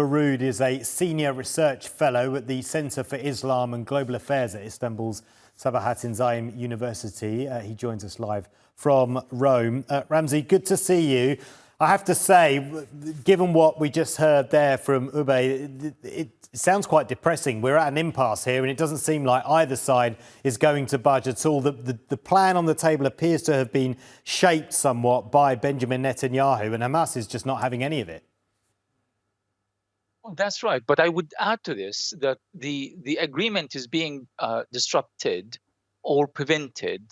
Baroud is a senior research fellow at the Centre for Islam and Global Affairs at Istanbul's Zaim University. He joins us live from Rome. Ramzy, good to see you. I have to say, given what we just heard there from Ube, it sounds quite depressing. We're at an impasse here, and it doesn't seem like either side is going to budge at all. The plan on the table appears to have been shaped somewhat by Benjamin Netanyahu, and Hamas is just not having any of it. Well, that's right. But I would add to this that the agreement is being disrupted or prevented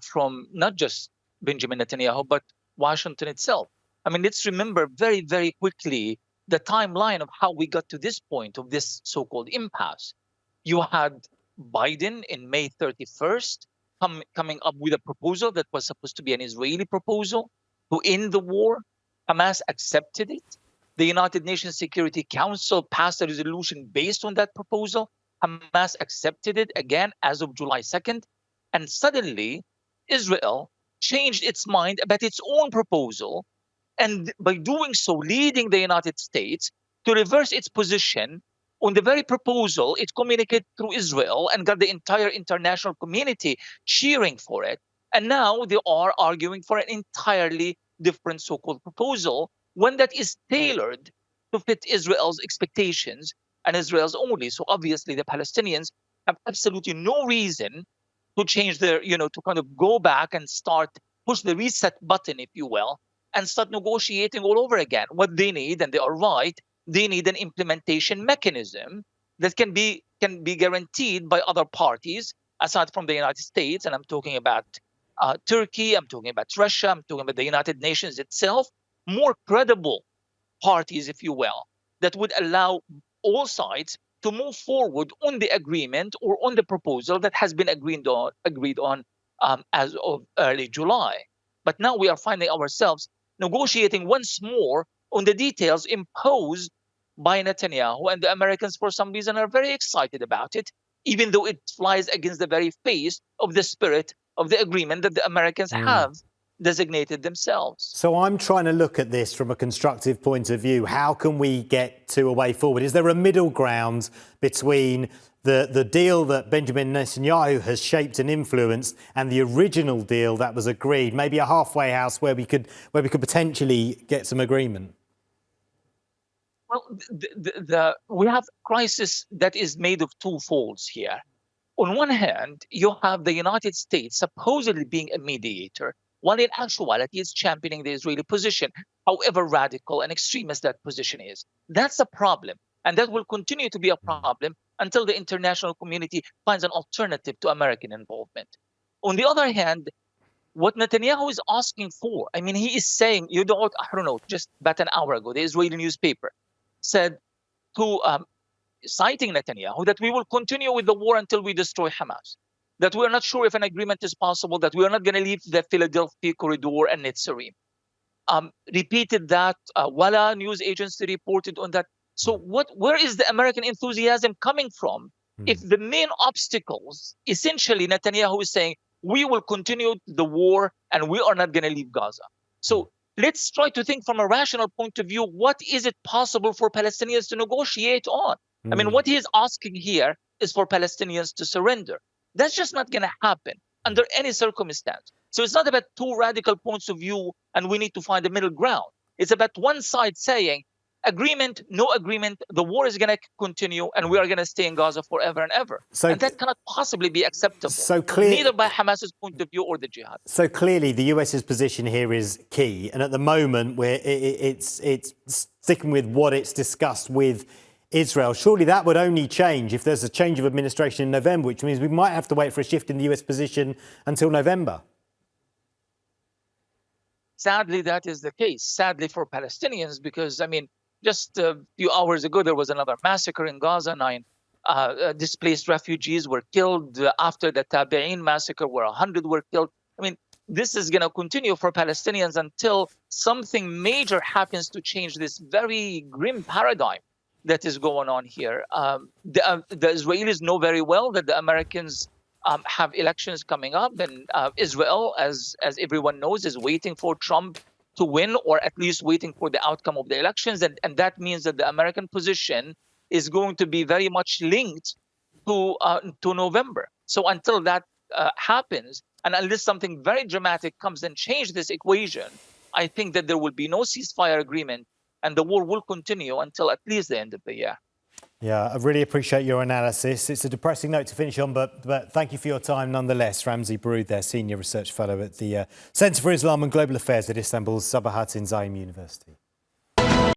from not just Benjamin Netanyahu, but Washington itself. I mean, let's remember very, very quickly the timeline of how we got to this point of this so-called impasse. You had Biden in May 31st coming up with a proposal that was supposed to be an Israeli proposal to end the war. Hamas accepted it. The United Nations Security Council passed a resolution based on that proposal. Hamas accepted it again as of July 2nd. And suddenly, Israel changed its mind about its own proposal. And by doing so, leading the United States to reverse its position on the very proposal it communicated through Israel and got the entire international community cheering for it. And now they are arguing for an entirely different so-called proposal, one that is tailored to fit Israel's expectations and Israel's only. So obviously the Palestinians have absolutely no reason to change their, to kind of go back and push the reset button, if you will, and start negotiating all over again. What they need, and they are right, they need an implementation mechanism that can be guaranteed by other parties aside from the United States. And I'm talking about Turkey, I'm talking about Russia, I'm talking about the United Nations itself, more credible parties, if you will, that would allow all sides to move forward on the agreement or on the proposal that has been agreed on as of early July. But now we are finding ourselves negotiating once more on the details imposed by Netanyahu, and the Americans, for some reason, are very excited about it, even though it flies against the very face of the spirit of the agreement that the Americans have designated themselves. So I'm trying to look at this from a constructive point of view. How can we get to a way forward? Is there a middle ground between the deal that Benjamin Netanyahu has shaped and influenced and the original deal that was agreed? Maybe a halfway house where we could potentially get some agreement. Well, we have a crisis that is made of two folds here. On one hand, you have the United States supposedly being a mediator, while in actuality it's championing the Israeli position, however radical and extremist that position is. That's a problem, and that will continue to be a problem until the international community finds an alternative to American involvement. On the other hand, what Netanyahu is asking for, I mean, he is saying, just about an hour ago, the Israeli newspaper said citing Netanyahu, that we will continue with the war until we destroy Hamas, that we are not sure if an agreement is possible, that we are not going to leave the Philadelphia corridor and Netzarim. Repeated that, Walla news agency reported on that. So where is the American enthusiasm coming from if the main obstacles, essentially Netanyahu is saying, we will continue the war and we are not going to leave Gaza. So let's try to think from a rational point of view, what is it possible for Palestinians to negotiate on? I mean, what he is asking here is for Palestinians to surrender. That's just not going to happen under any circumstance. So it's not about two radical points of view and we need to find a middle ground. It's about one side saying, agreement, no agreement, the war is going to continue and we are going to stay in Gaza forever and ever. And that cannot possibly be acceptable, neither by Hamas's point of view or the jihad. So clearly the US's position here is key. And at the moment, it's sticking with what it's discussed with Israel. Surely that would only change if there's a change of administration in November, which means we might have to wait for a shift in the US position until November. Sadly, that is the case. Sadly for Palestinians, because, I mean, just a few hours ago, there was another massacre in Gaza. 9 displaced refugees were killed after the Tabi'in massacre, where 100 were killed. I mean, this is going to continue for Palestinians until something major happens to change this very grim paradigm that is going on here. The Israelis know very well that the Americans have elections coming up, and Israel, as everyone knows, is waiting for Trump to win, or at least waiting for the outcome of the elections. And that means that the American position is going to be very much linked to November. So until that happens, and unless something very dramatic comes and changes this equation, I think that there will be no ceasefire agreement, and the war will continue until at least the end of the year. Yeah, I really appreciate your analysis. It's a depressing note to finish on, but thank you for your time nonetheless. Ramzy Baroud there, Senior Research Fellow at the Centre for Islam and Global Affairs at Istanbul's Zaim University.